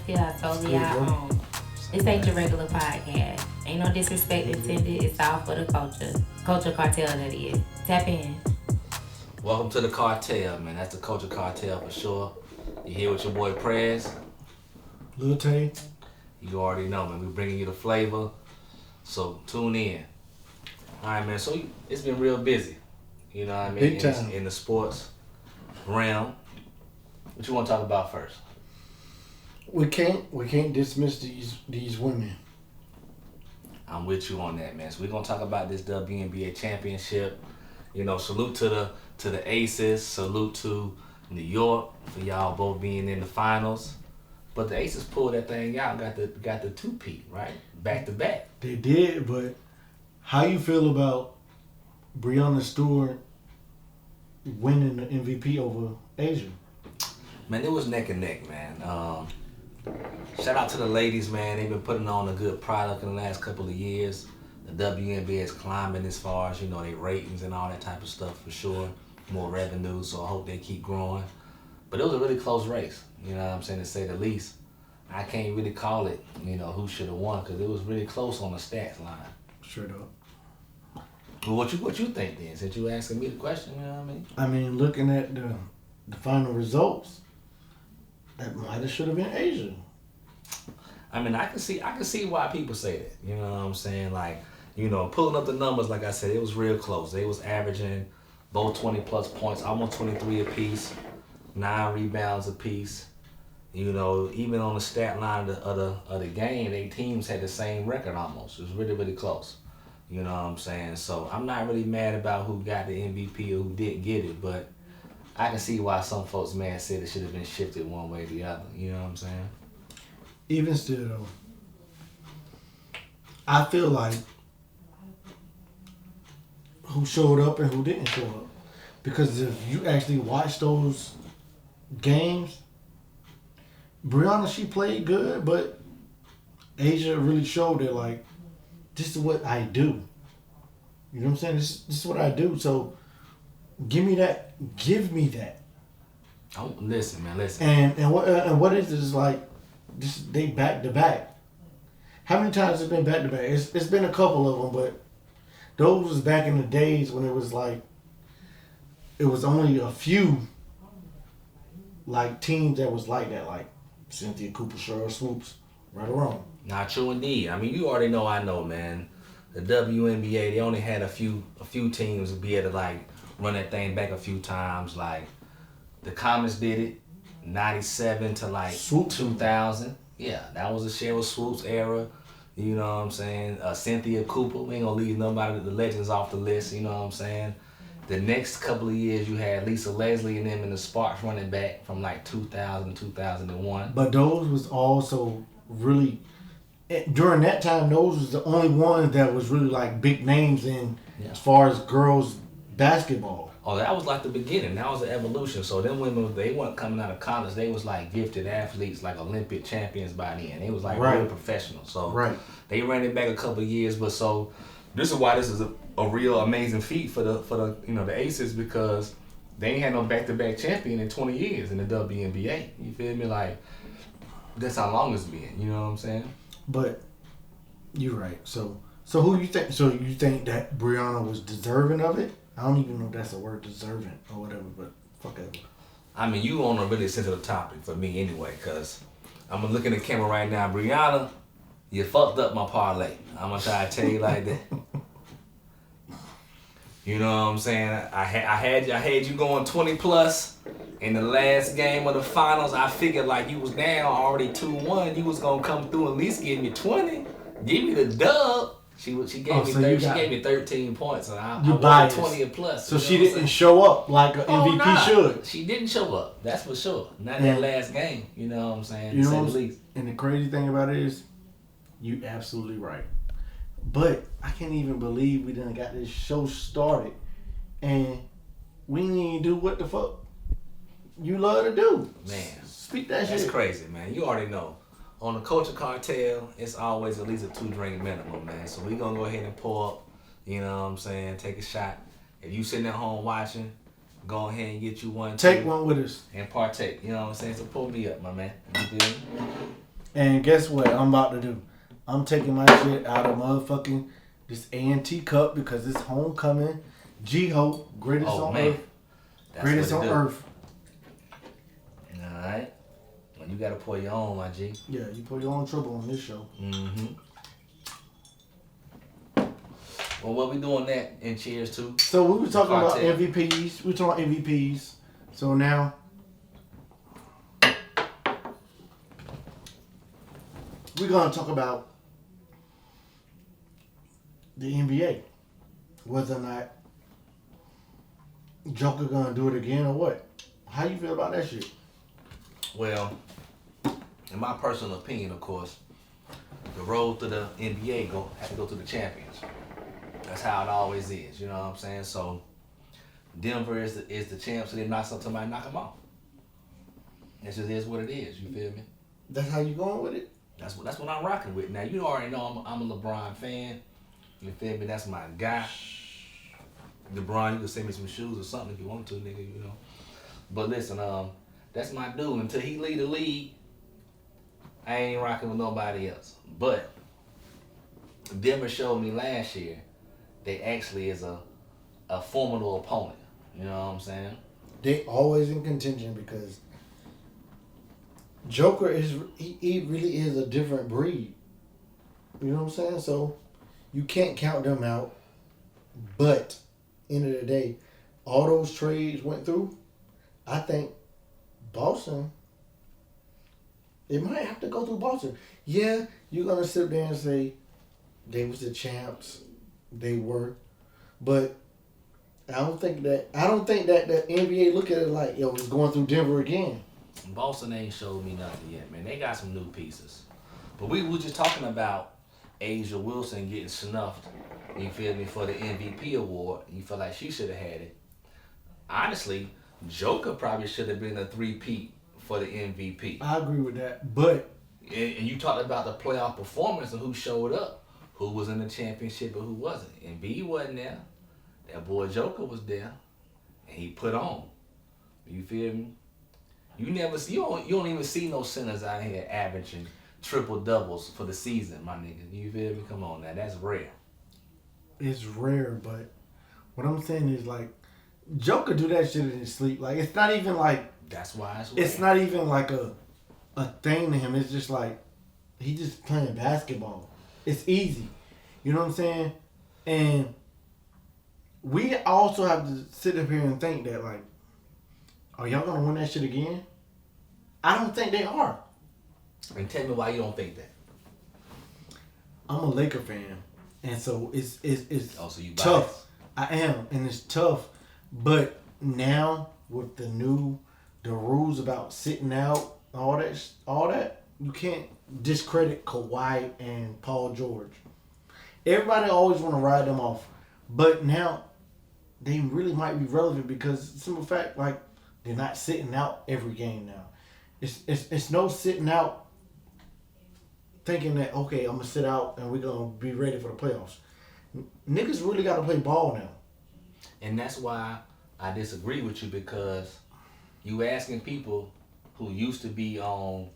Yeah, totally our own. This ain't your regular podcast. Ain't no disrespect intended. It's all for the culture. Culture cartel, that is. Tap in. Welcome to the cartel, man. That's the culture cartel for sure. You here with your boy Prez. Lil Tay. You already know, man. We bringing you the flavor. So tune in. All right, man. So it's been real busy. You know what I mean? Big time. In the sports realm. What you want to talk about first? We can't dismiss these women. I'm with you on that, man. So we're gonna talk about this WNBA championship. You know, salute to the Aces. Salute to New York for y'all both being in the finals. But the Aces pulled that thing out, got the two-peat, right? Back to back. They did, but how you feel about Breonna Stewart winning the MVP over Asia? Man, it was neck and neck, man. Shout out to the ladies, man. They've been putting on a good product in the last couple of years. The WNBA is climbing as far as, their ratings and all that type of stuff for sure. More revenue, so I hope they keep growing. But it was a really close race, you know what I'm saying, to say the least. I can't really call it, who should have won, because it was really close on the stats line. Straight up. Well, what you think then, since you asking me the question, you know what I mean? I mean, looking at the final results, that might have should have been Asia. I mean, I can see why people say that. You know what I'm saying? Like, pulling up the numbers, like I said, it was real close. They was averaging both 20 plus points, almost 23 apiece, 9 rebounds apiece. Even on the stat line of the game, they teams had the same record almost. It was really, really close. You know what I'm saying? So I'm not really mad about who got the MVP or who didn't get it, but I can see why some folks, man, said it should have been shifted one way or the other. You know what I'm saying? Even still, though, I feel like who showed up and who didn't show up. Because if you actually watch those games, Breonna, she played good, but Asia really showed it, like, this is what I do. You know what I'm saying? This is what I do. So give me that. Give me that. Oh, listen, man, listen. And what is like, they back to back. How many times has it been back to back? It's been a couple of them, but those was back in the days when it was like, it was only a few like teams that was like that, like Cynthia Cooper, Cheryl Swoops, right or wrong. Not true indeed. I mean, you already know I know, man. The WNBA, they only had a few teams to be able to like run that thing back a few times. Like the Comets did it, 97 to like Swoops. 2000. Yeah, that was the Cheryl Swoops era. You know what I'm saying? Cynthia Cooper, we ain't gonna leave nobody, the legends off the list. You know what I'm saying? The next couple of years, you had Lisa Leslie and them in the Sparks running back from like 2000 to 2001. But those was also really, during that time, those was the only ones that was really like big names in as far as girls basketball. Oh, that was like the beginning. That was the evolution. So them women, they weren't coming out of college. They was like gifted athletes, like Olympic champions by then. They was like real professional. So they ran it back a couple of years. But so this is why this is a real amazing feat for the the Aces, because they ain't had no back-to-back champion in 20 years in the WNBA. You feel me? Like, that's how long it's been. You know what I'm saying? But you're right. So who you think? So you think that Breonna was deserving of it? I don't even know if that's a word, deserving or whatever. But fuck it. I mean, you on a really sensitive topic for me anyway, because I'm gonna look in the camera right now. Breonna, you fucked up my parlay. I'm gonna try to tell you like that. You know what I'm saying? I had you going 20 plus in the last game of the finals. I figured like you was down already 2-1. You was gonna come through and at least give me 20, give me the dub. She gave me 13 points, and I won 20 or plus. So she didn't show up like an MVP should. She didn't show up. That's for sure. Not that last game. You know what I'm saying? You know what I'm saying? And the crazy thing about it is, you absolutely right. But I can't even believe we done got this show started and we didn't even do what the fuck you love to do. Man, speak that shit. That's crazy, man. You already know. On the Culture Cartel, it's always at least a 2-drink minimum, man. So we gonna go ahead and pour up, you know what I'm saying, take a shot. If you sitting at home watching, go ahead and get you one. Take one with us. And partake, you know what I'm saying? So pull me up, my man. You feel me? And guess what I'm about to do? I'm taking my shit out of motherfucking this A&T cup because it's homecoming. G-Hope, greatest on earth. That's Greatest what on it do. earth. Alright. Well, you gotta pour your own, my G. Yeah, you put your own trouble on this show. Mm-hmm. Well, what we doing that in cheers to? So we were talking about Cartel. MVPs. We talking about MVPs. So now we're gonna talk about the NBA. Whether or not Joker gonna do it again or what? How you feel about that shit? Well, in my personal opinion, of course, the road to the NBA have to go to the champions. That's how it always is. You know what I'm saying? So Denver is the champ, so they knock somebody, knock them off. It just is what it is. You feel me? That's how you going with it? That's what I'm rocking with. Now you already know I'm a LeBron fan. You feel me? That's my guy. LeBron, you can send me some shoes or something if you want to, nigga. You know. But listen, that's my dude. Until he lead the league, I ain't rocking with nobody else. But Denver showed me last year they actually is a formidable opponent. You know what I'm saying? They always in contention because Joker he really is a different breed. You know what I'm saying? So you can't count them out. But end of the day, all those trades went through. I think Boston, it might have to go through Boston. Yeah, you're gonna sit there and say they was the champs. They were, but I don't think that the NBA look at it like, yo, it's going through Denver again. Boston ain't showed me nothing yet, man. They got some new pieces. But we were just talking about Asia Wilson getting snuffed, you feel me, for the MVP award. You feel like she should have had it. Honestly, Joker probably should have been a three-peat for the MVP. I agree with that, but And you talked about the playoff performance and who showed up, who was in the championship and who wasn't. And B wasn't there. That boy Joker was there, and he put on. You feel me? You don't even see no centers out here averaging triple doubles for the season, my nigga. You feel me? Come on now, that's rare. it's rare. But what I'm saying is like, Joker do that shit in his sleep. Like it's not even like That's why it's rare. it's not even like a thing to him. It's just like he just playing basketball. It's easy. You know what I'm saying? And we also have to sit up here and think that like, are y'all gonna win that shit again? I don't think they are. And tell me why you don't think that. I'm a Laker fan, and so it's Oh, so you tough. I am, and it's tough. But now with the rules about sitting out, all that, you can't discredit Kawhi and Paul George. Everybody always want to ride them off, but now they really might be relevant because simple fact, like they're not sitting out every game now. It's no sitting out thinking that, okay, I'm gonna sit out and we're gonna be ready for the playoffs. Niggas really gotta play ball now. And that's why I disagree with you, because you asking people who used to be on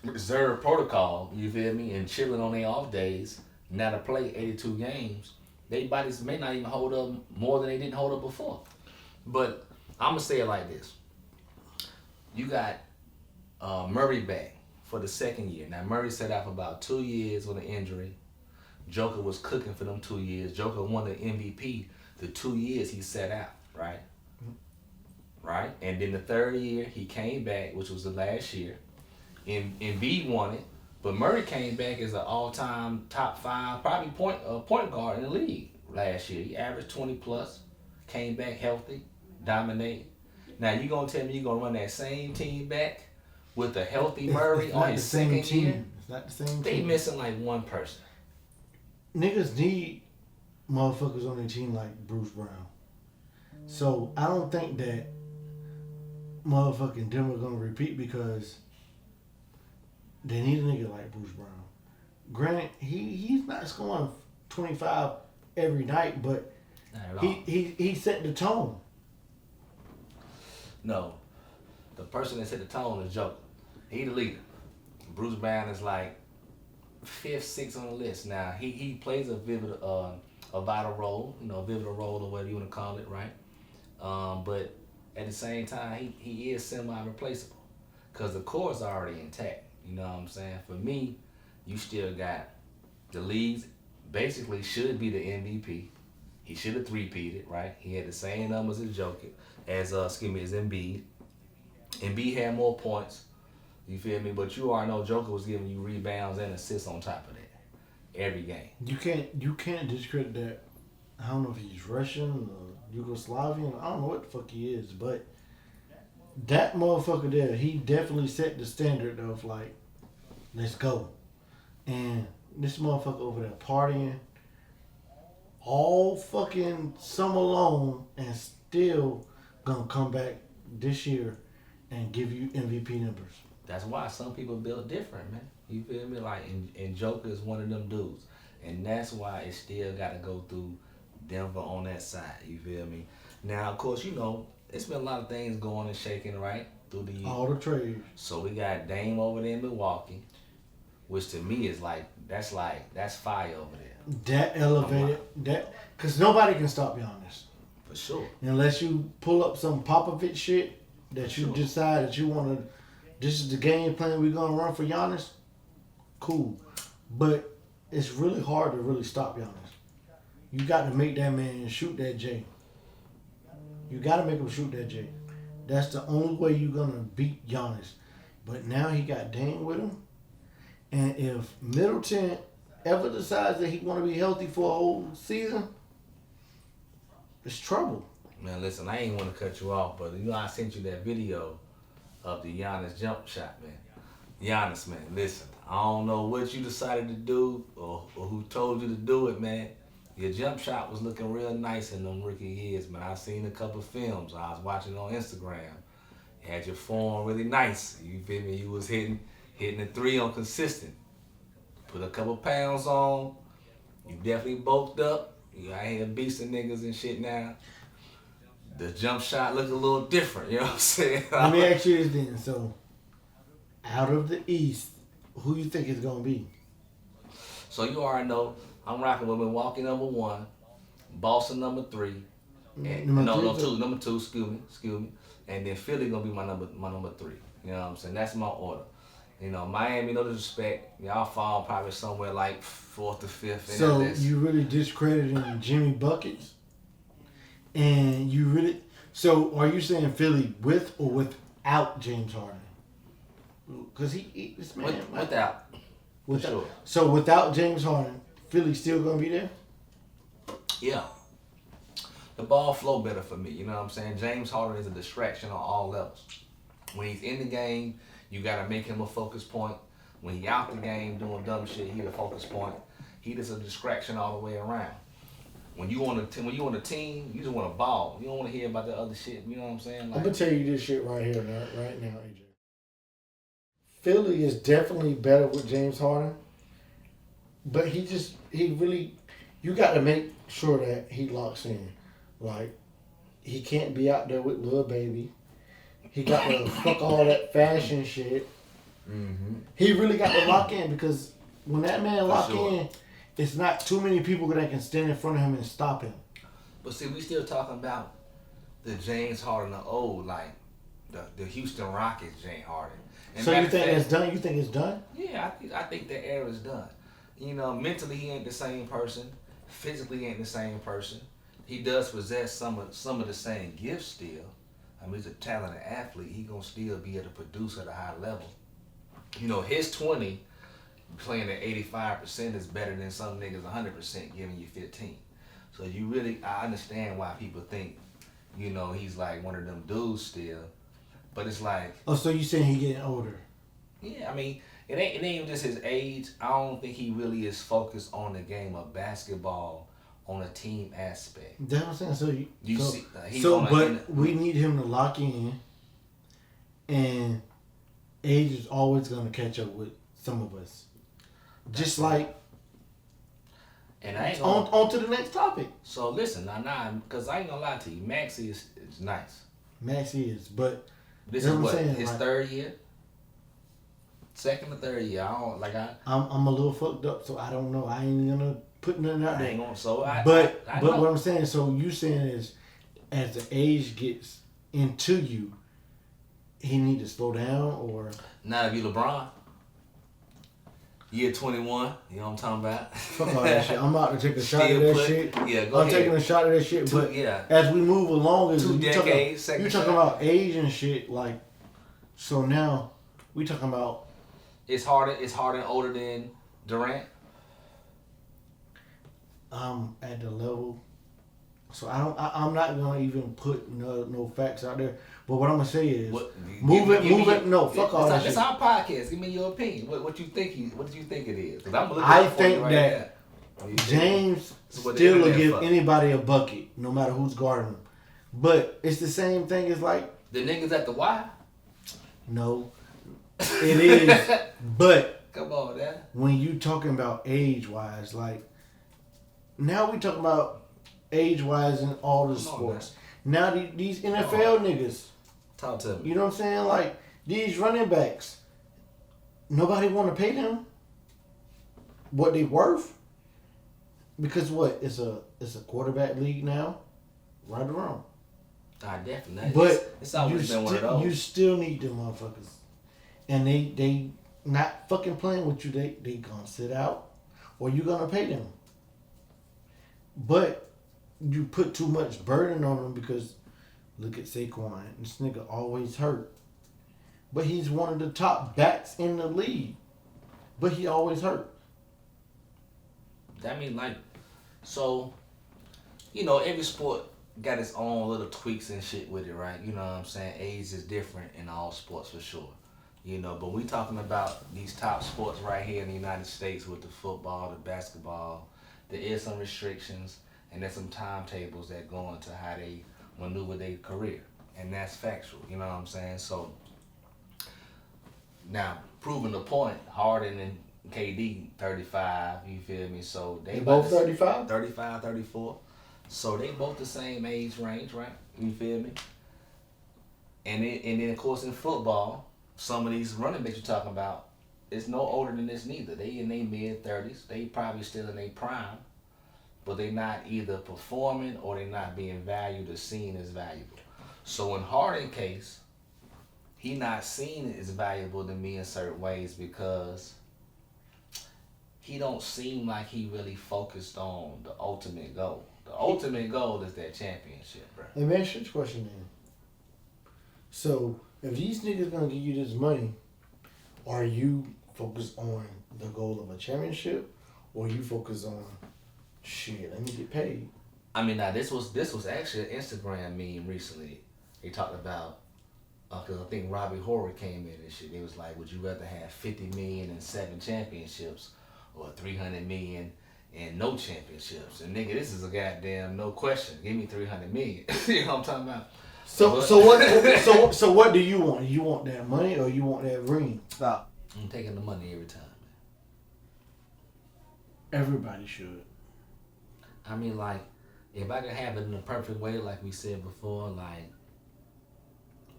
reserve protocol, you feel me, and chilling on their off days, now to play 82 games, their bodies may not even hold up more than they didn't hold up before. But I'm gonna say it like this. You got Murray back for the second year. Now Murray sat out for about 2 years with an injury. Joker was cooking for them 2 years. Joker won the MVP the 2 years he sat out, right? Right? And then the third year he came back, which was the last year. Embiid won it, but Murray came back as an all-time top 5, probably point guard in the league last year. He averaged 20 plus, came back healthy, dominated. Now you gonna tell me you gonna run that same team back with a healthy Murray It's on not his the same second year? team. It's not the same They team. missing like one person. Niggas need motherfuckers on their team like Bruce Brown. So I don't think that motherfucking Denver gonna repeat because they need a nigga like Bruce Brown. Granted, he's not scoring 25 every night, but Not at all. he set the tone. No. The person that set the tone is Joker. He the leader. Bruce Brown is like fifth, sixth on the list. Now he plays a vital role, a pivotal role or whatever you want to call it, right? But at the same time, he is semi-replaceable because the core is already intact. You know what I'm saying? For me, you still got the leagues basically should be the MVP. He should have three-peated, right? He had the same numbers as Joker, as Embiid. Embiid had more points. You feel me? But you already know Joker was giving you rebounds and assists on top of that every game. You can't discredit that. I don't know if he's Russian or Yugoslavian. I don't know what the fuck he is, but that motherfucker there, he definitely set the standard of like, let's go. And this motherfucker over there partying all fucking summer long and still gonna come back this year and give you MVP numbers. That's why some people build different, man. You feel me? Like, and Joker is one of them dudes. And that's why it still got to go through Denver on that side. You feel me? Now, of course, it's been a lot of things going and shaking, right? Through the years. All the trades. So we got Dame over there in Milwaukee, which to me is that's fire over there. That elevated, because nobody can stop Giannis. For sure. Unless you pull up some Popovich shit that you decide that you want to, this is the game plan we're going to run for Giannis, cool. But it's really hard to really stop Giannis. You got to make that man shoot that J. You got to make him shoot that J. That's the only way you're going to beat Giannis. But now he got Dame with him. And if Middleton ever decides that he want to be healthy for a whole season, it's trouble. Man, listen, I ain't want to cut you off, but I sent you that video of the Giannis jump shot, man. Giannis, man, listen, I don't know what you decided to do or who told you to do it, man. Your jump shot was looking real nice in them rookie years, man. I seen a couple films. I was watching on Instagram. You had your form really nice. You feel me? You was hitting the three on consistent. Put a couple pounds on. You definitely bulked up. You out here beasting niggas and shit now. The jump shot look a little different, you know what I'm saying? Let me ask you this then. So, out of the East, who you think it's going to be? So you already know I'm rocking with Milwaukee number 1, Boston number 3, and number two, excuse me, and then Philly gonna be my number 3. You know what I'm saying? That's my order. Miami, no disrespect, y'all fall probably somewhere like 4th to 5th. So you really discrediting Jimmy buckets, and you really. So are you saying Philly with or without James Harden? Because this man without. Sure. So without James Harden, Philly still gonna be there? Yeah. The ball flow better for me, you know what I'm saying? James Harden is a distraction on all levels. When he's in the game, you gotta make him a focus point. When he out the game doing dumb shit, he the focus point. He just a distraction all the way around. When you on a team, you just want to ball. You don't want to hear about the other shit. You know what I'm saying? Like, I'm gonna tell you this shit right here, right now, AJ. Philly is definitely better with James Harden, but you got to make sure that he locks in. Like, he can't be out there with Lil Baby. He got to fuck all that fashion shit. Mm-hmm. He really got to lock in, because when that man lock in, it's not too many people that can stand in front of him and stop him. But see, we still talking about the James Harden of old, like the Houston Rockets James Harden. And so you think it's done? You think it's done? Yeah, I think the era's done. Mentally he ain't the same person. Physically he ain't the same person. He does possess some of the same gifts still. I mean, he's a talented athlete. He gonna still be able to produce at a high level. His 20 playing at 85% is better than some niggas 100% giving you 15. So I understand why people think, he's like one of them dudes still. But it's like... Oh, so you saying he getting older? Yeah, I mean, it ain't even just his age. I don't think he really is focused on the game of basketball on a team aspect. That's what I'm saying. But we need him to lock in, and age is always going to catch up with some of us. Just like... And I ain't on to the next topic. So listen, because I ain't gonna lie to you, Maxey is nice. Maxey is, but... This is his third year? Second or third year. I don't like. I'm a little fucked up, so I don't know. I ain't gonna put nothing out I there. ain't gonna. So I. But I but know. what I'm saying, so you saying is, as the age gets into you, he need to slow down, or Now if you LeBron, year 21, you know what I'm talking about? fuck all that shit. I'm about to take a shot Still of that put- shit. Yeah, go I'm ahead. taking a shot of that shit. But Yeah. as we move along, as Two you decades, second you talking shot. about age and shit, like, so now we talking about It's Harden older than Durant. at the level. So I'm not gonna even put no facts out there. But what I'm gonna say is, move it. No, fuck all that shit. It's our podcast. Give me your opinion. What you think? What do you think it is? Because I'm looking I up for think you right that now. James So what the still will internet give fuck? anybody a bucket, no matter who's guarding him. But it's the same thing as like, The niggas at the Y. no, it is. But Come on, man. when you talking about age wise, like, now we talking about age wise in all the Come on, sports. Now these NFL niggas, Talk to me. you know what I'm saying? Like, these running backs, nobody want to pay them what they worth, because what, it's a quarterback league now, right or wrong. Definitely. But it's always been one of those. you still need them motherfuckers, and they not fucking playing with you. They gonna sit out, or you gonna pay them. But you put too much burden on them, because look at Saquon. This nigga always hurt, but he's one of the top backs in the league, but he always hurt. That mean like, so, you know, every sport got its own little tweaks and shit with it, right? You know what I'm saying? Age is different in all sports for sure. You know, but we talking about these top sports right here in the United States with the football, the basketball. There is some restrictions, and there's some timetables that go into how they maneuver their career. And that's factual, you know what I'm saying? So, now, proving the point, Harden and KD, 35, you feel me? So, They both 35? 35, 34. So, they both the same age range, right? You feel me? And then, of course, in football, some of these running backs you're talking about, it's no older than this neither. They in their mid-30s. They probably still in their prime. But they not either performing or they not being valued or seen as valuable. So in Harden's case, he not seen as valuable to me in certain ways because he don't seem like he really focused on the ultimate goal. The ultimate goal is that championship, bro. Let me ask you this question then. So, if these niggas gonna give you this money, are you focused on the goal of a championship, or you focus on, shit, let me get paid? I mean, now this was actually an Instagram meme recently. They talked about, because I think Robbie Horry came in and shit. They was like, would you rather have 50 million and 7 championships, or 300 million and no championships? And nigga, this is a goddamn no question. Give me 300 million. You know what I'm talking about? So what do you want? You want that money, or you want that ring? Stop. I'm taking the money every time, man. Everybody should. I mean, like, if I could have it in the perfect way, like we said before, like,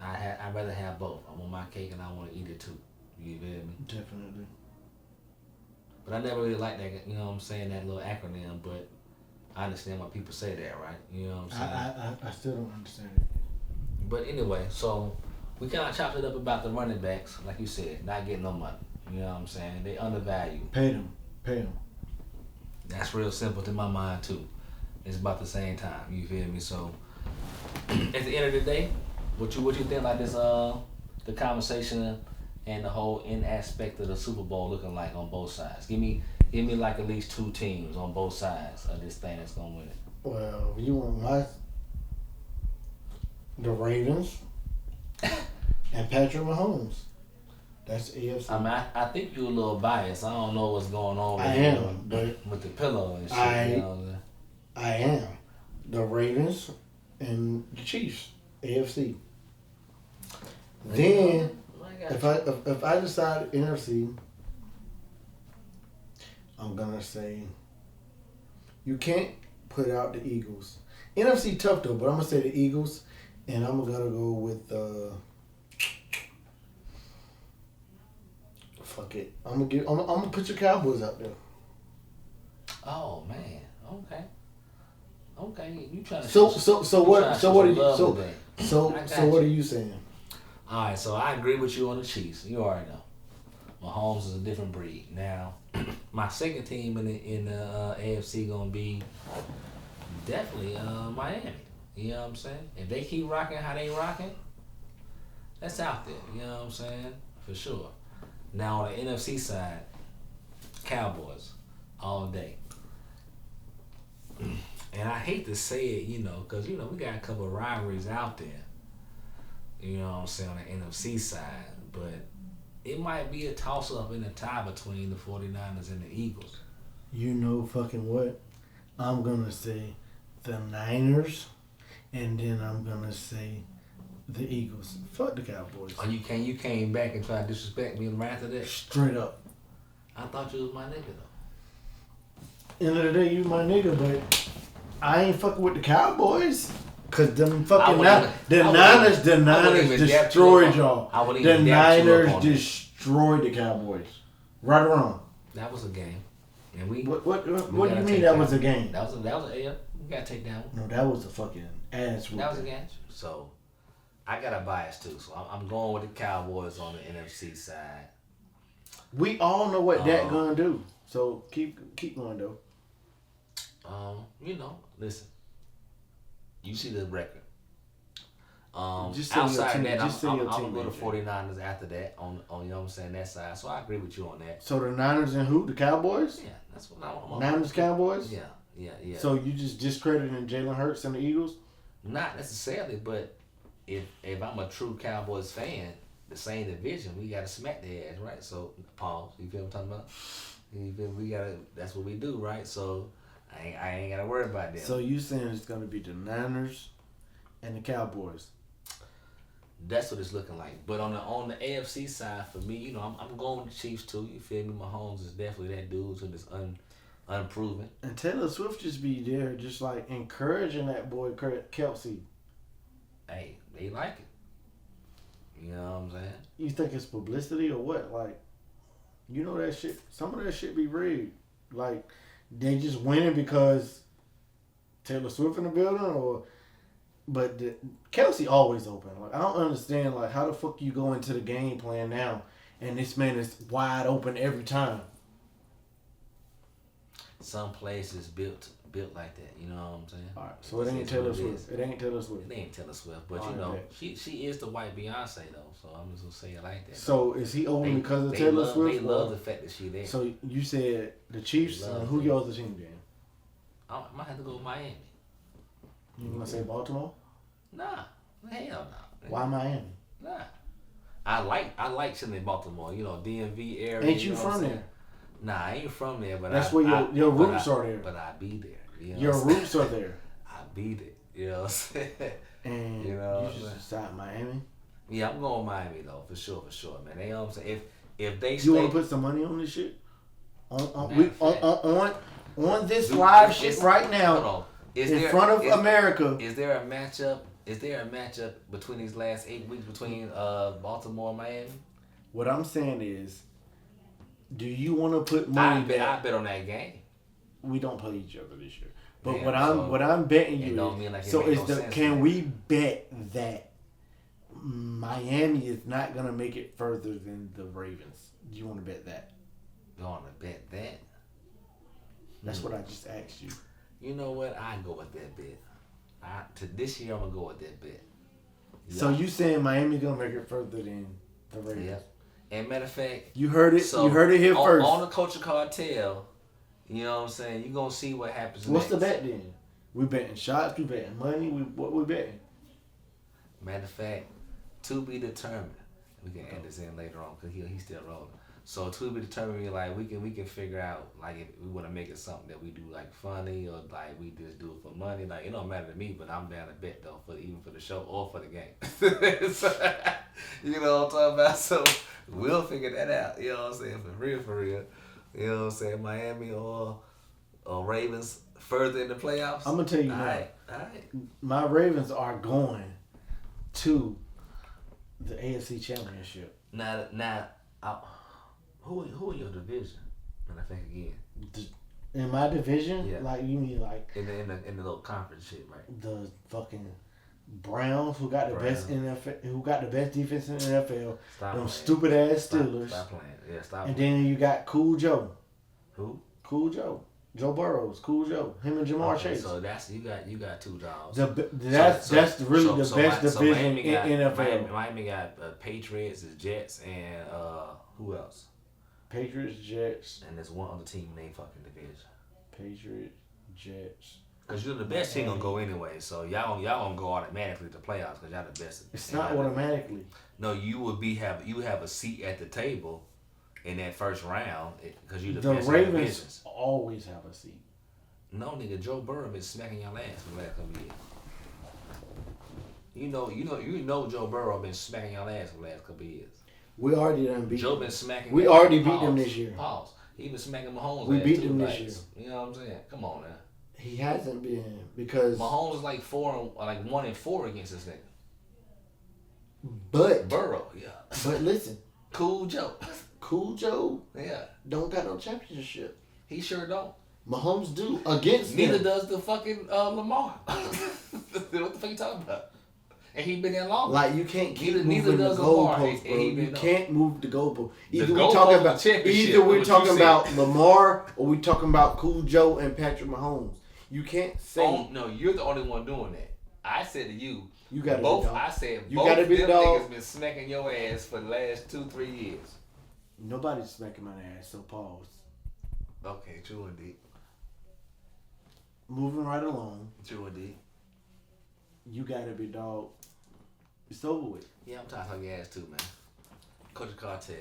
I'd rather have both. I want my cake and I want to eat it too. You feel me? Definitely. But I never really liked that, you know what I'm saying, that little acronym, but I understand why people say that, right? You know what I'm saying? I still don't understand it. But anyway, so we kind of chopped it up about the running backs, like you said, not getting no money. You know what I'm saying? They undervalued. Pay them. That's real simple to my mind too. It's about the same time. You feel me? So at the end of the day, what you think like this the conversation and the whole end aspect of the Super Bowl looking like on both sides? Give me like at least 2 teams on both sides of this thing that's gonna win it. Well, you want the Ravens and Patrick Mahomes. That's AFC. I mean, I think you're a little biased. I don't know what's going on with, I am, but with the pillow and shit. You know? I am. The Ravens and the Chiefs, AFC. Then, if I decide NFC, I'm gonna say you can't put out the Eagles. NFC tough though, but I'm gonna say the Eagles, and I'm gonna go with Fuck it. I'm gonna put your Cowboys out there. Oh man. Okay. Okay. You trying to So what are you saying? All right. So I agree with you on the Chiefs. You already know. Mahomes is a different breed. Now, my second team in the AFC gonna be definitely Miami. You know what I'm saying? If they keep rocking how they rocking, that's out there. You know what I'm saying? For sure. Now on the NFC side, Cowboys all day. And I hate to say it, because we got a couple of rivalries out there. You know what I'm saying, on the NFC side, but it might be a toss-up in a tie between the 49ers and the Eagles. You know fucking what? I'm going to say the Niners, and then I'm going to say the Eagles. Fuck the Cowboys. Oh, you came back and tried to disrespect me right after that? Straight up. I thought you was my nigga, though. End of the day, you my nigga, but I ain't fucking with the Cowboys. Cause them fucking Niners destroyed y'all. The Niners destroyed the Cowboys. Right or wrong? That was a game, and we. What do you mean that was a game? That was a we gotta take that one. No, that was a fucking ass. That was a game. So, I got a bias too. So I'm going with the Cowboys on the NFC side. We all know what that gonna do. So keep going though. Listen. You see the record. Just outside of that, I'm gonna go to 49ers after that on you know what I'm saying, that side. So I agree with you on that. So the Niners and who? The Cowboys? Yeah, that's what I want. Niners, Cowboys? Yeah. So you just discrediting Jalen Hurts and the Eagles? Not necessarily, but if I'm a true Cowboys fan, the same division, we gotta smack their ass, right? So pause. You feel what I'm talking about? You feel we gotta. That's what we do, right? So. I ain't gotta worry about that. So you saying it's gonna be the Niners and the Cowboys? That's what it's looking like. But on the AFC side, for me, I'm going with the Chiefs too. You feel me? Mahomes is definitely that dude who is unproven. And Taylor Swift just be there, just like encouraging that boy Kelsey. Hey, they like it. You know what I'm saying? You think it's publicity or what? Like, that shit. Some of that shit be rigged. Like. They just winning because Taylor Swift in the building, but Kelsey always open. Like I don't understand, like how the fuck you go into the game plan now, and this man is wide open every time. Some places built like that. You know what I'm saying? All right, so it ain't Taylor Swift. It ain't Taylor Swift. It ain't Taylor Swift, but she is the white Beyonce though. So I'm just gonna say it like that. So is he open because of Taylor Swift? They love the fact that she there. So you said the Chiefs. Who your other team then? I might have to go with Miami. You gonna say Baltimore? Nah, hell no. Why Miami? Nah, I like sitting in Baltimore. DMV area. Ain't you from there? Nah, I ain't from there, but that's where your roots are there. But I be there. Your roots are there. I be there. You know what I'm saying? And you just decide Miami? Yeah, I'm going Miami though, for sure, man. They I'm saying if they you want to put some money on this shit? On this live shit right now in front of America. Is there a matchup? Is there a matchup between these last 8 weeks between Baltimore and Miami? What I'm saying is, do you want to put money? I bet on that game. We don't play each other this year. But what I'm betting you can we bet that Miami is not gonna make it further than the Ravens? Do you want to bet that? You want to bet that? That's what I just asked you. You know what? I go with that bet. This year I'm gonna go with that bet. Yeah. So you saying Miami's gonna make it further than the Ravens? Yeah. And matter of fact, you heard it. So you heard it here first. On the CLTure Cartel. You know what I'm saying? You're going to see what happens What's the bet then? We betting shots, we betting money, what we betting? Matter of fact, to be determined. We can add this in later on because he's still rolling. So to be determined, like we can figure out like if we want to make it something that we do like funny or like we just do it for money. Like it don't matter to me, but I'm down to bet though even for the show or for the game. So, you know what I'm talking about? So we'll figure that out. You know what I'm saying? For real. You know what I'm saying? Miami or Ravens further in the playoffs. I'm gonna tell you now. All right. My Ravens are going to the AFC Championship. Now, Who in your division? And I think again. In my division, Yeah. like you mean like In the little conference shit, right? the fucking Browns, who got the best NFL, who got the best defense in the NFL. Stop Them playing. stupid ass Steelers. Stop playing. Yeah, stop. And playing. then you got Cool Joe. Who? Cool Joe. Joe Burrows. Cool Joe. Him and Jamar Chase. So that's you got two dogs. That's really the best division in NFL. Miami got Patriots, the Jets, and who else? Patriots, Jets. And there's one other team in their fucking division. Patriots, Jets. Cause you're the best team gonna go anyway, so y'all gonna go automatically to playoffs because y'all the best. It's not automatically. No, you have a seat at the table in that first round because you're the The best. Ravens always have a seat. No, nigga, Joe Burrow been smacking your ass for the last couple years. You know Joe Burrow been smacking your ass for the last couple years. We already done beat Joe them. been smacking. We already beat them this year. Pause. He been smacking Mahomes. We ass beat too, them this like, year. You know what I'm saying? Come on now. He hasn't been because. Mahomes is like 1-4 against this nigga. But Burrow, yeah. But listen, Cool Joe. Cool Joe Yeah. don't got no championship. He sure don't. Mahomes do against Neither them. does the fucking Lamar. What the fuck you talking about? And he been there long. Like you can't keep Neither moving the does Lamar. goalposts, bro. He You can't move the goalpost. Either goalpost we're talking is about championship, either we're what talking you about said. Lamar or we talking about Cool Joe and Patrick Mahomes. You can't say Oh, no, you're the only one doing that. I said to you, you gotta both. be dog. I said You both gotta of be them dog. niggas been smacking your ass for the last 2-3 years. Nobody's smacking my ass, so pause. Okay, true indeed. Moving right along. True indeed. You gotta be dog. It's over with. Yeah, I'm tired of your ass too, man. CLTure Cartel.